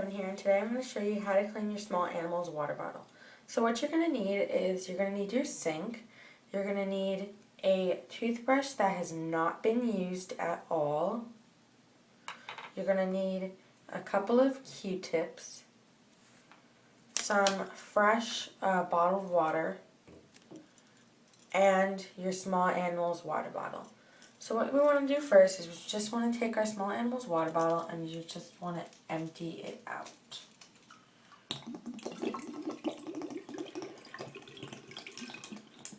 Kevin here, and today I'm going to show you how to clean your small animal's water bottle. So what you're going to need is you're going to need your sink, you're going to need a toothbrush that has not been used at all, you're going to need a couple of Q-tips, some fresh bottled water, and your small animal's water bottle. So what we want to do first is we just want to take our small animal's water bottle and you just want to empty it out.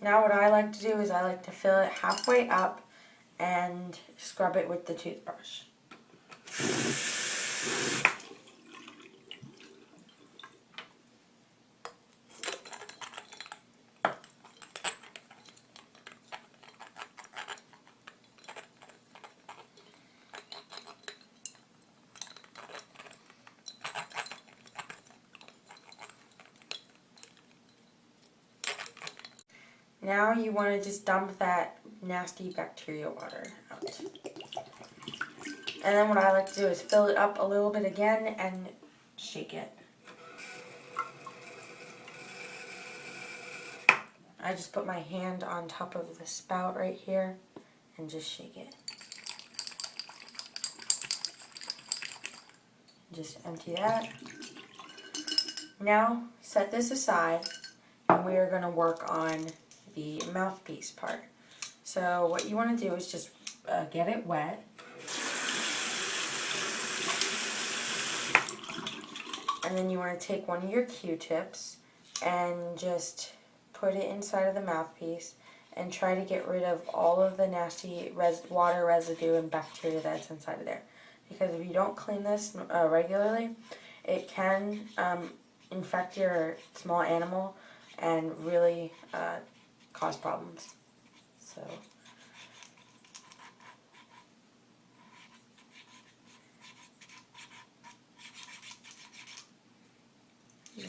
Now what I like to do is I like to fill it halfway up and scrub it with the toothbrush. Now you want to just dump that nasty bacteria water out. And then what I like to do is fill it up a little bit again and shake it. I just put my hand on top of the spout right here and just shake it. Just empty that. Now set this aside and we are going to work on the mouthpiece part. So what you want to do is just get it wet. And then you want to take one of your Q-tips and just put it inside of the mouthpiece and try to get rid of all of the nasty water residue and bacteria that's inside of there. Because if you don't clean this regularly, it can infect your small animal and really cause problems. So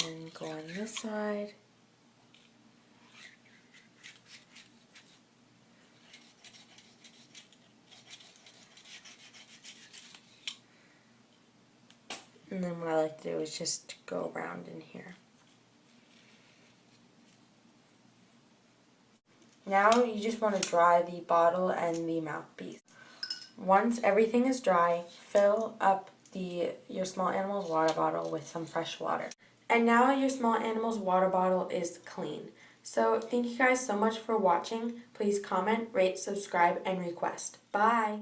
and go on this side. And then what I like to do is just go around in here. Now you just want to dry the bottle and the mouthpiece. Once everything is dry, fill up your small animal's water bottle with some fresh water. And now your small animal's water bottle is clean. So thank you guys so much for watching. Please comment, rate, subscribe, and request. Bye!